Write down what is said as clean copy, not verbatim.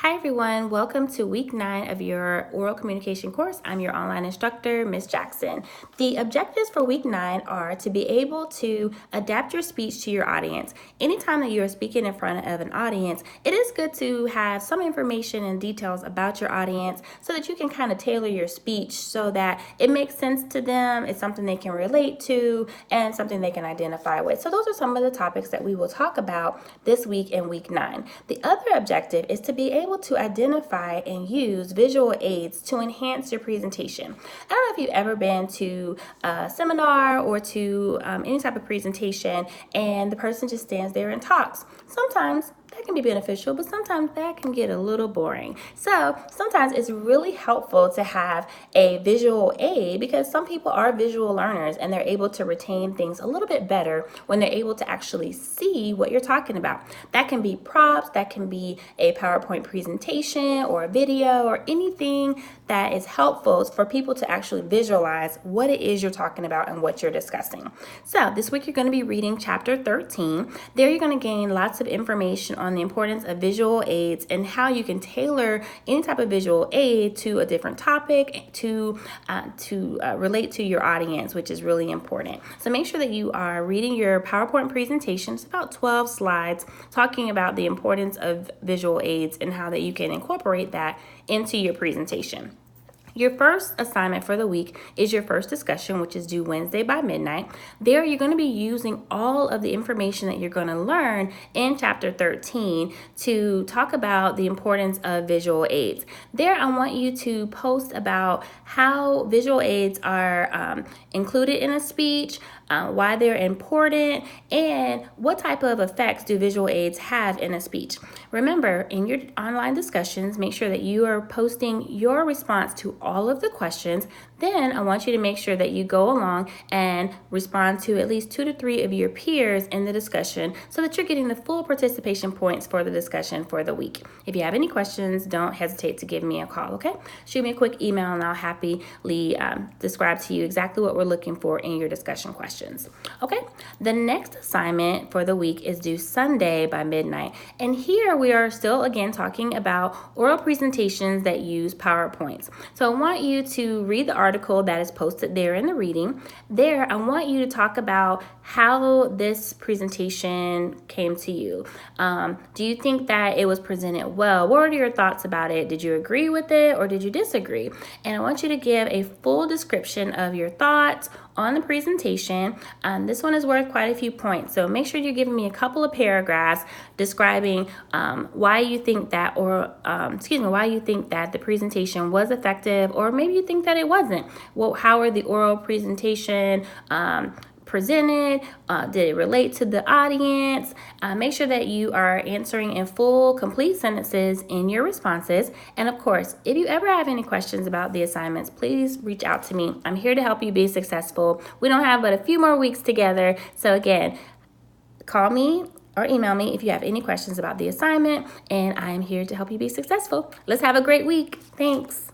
Hi everyone, welcome to week 9 of your oral communication course. I'm your online instructor, Ms. Jackson. The objectives for week 9 are to be able to adapt your speech to your audience. Anytime that you're speaking in front of an audience, it is good to have some information and details about your audience so that you can kind of tailor your speech so that it makes sense to them, it's something they can relate to, and something they can identify with. So those are some of the topics that we will talk about this week in week 9. The other objective is to be able to identify and use visual aids to enhance your presentation. I don't know if you've ever been to a seminar or to any type of presentation and the person just stands there and talks. Sometimes that can be beneficial, but sometimes that can get a little boring. So sometimes it's really helpful to have a visual aid because some people are visual learners and they're able to retain things a little bit better when they're able to actually see what you're talking about. That can be props, that can be a PowerPoint presentation or a video or anything that is helpful for people to actually visualize what it is you're talking about and what you're discussing. So this week you're going to be reading chapter 13. There you're going to gain lots of information on the importance of visual aids and how you can tailor any type of visual aid to a different topic to relate to your audience, which is really important. So make sure that you are reading your PowerPoint presentation. It's about 12 slides talking about the importance of visual aids and how that you can incorporate that into your presentation. Your first assignment for the week is your first discussion, which is due Wednesday by midnight. There, you're going to be using all of the information that you're going to learn in chapter 13 to talk about the importance of visual aids. There, I want you to post about how visual aids are included in a speech, why they're important, and what type of effects do visual aids have in a speech. Remember, in your online discussions, make sure that you are posting your response to all of the questions. Then I want you to make sure that you go along and respond to at least 2 to 3 of your peers in the discussion so that you're getting the full participation points for the discussion for the week. If you have any questions, don't hesitate to give me a call, okay? Shoot me a quick email and I'll happily describe to you exactly what we're looking for in your discussion questions. Okay, the next assignment for the week is due Sunday by midnight. And here we are still again talking about oral presentations that use PowerPoints. So I want you to read the article that is posted there in the reading. There, I want you to talk about how this presentation came to you. Do you think that it was presented well? What are your thoughts about it? Did you agree with it or did you disagree? And I want you to give a full description of your thoughts on the presentation. This one is worth quite a few points, so make sure you're giving me a couple of paragraphs describing why you think that, why you think that the presentation was effective, or maybe you think that it wasn't. Well, how are the oral presentation presented? Did it relate to the audience? Make sure that you are answering in full, complete sentences in your responses. And of course, if you ever have any questions about the assignments, please reach out to me. I'm here to help you be successful. We don't have but a few more weeks together. So again, call me or email me if you have any questions about the assignment, and I am here to help you be successful. Let's have a great week. Thanks.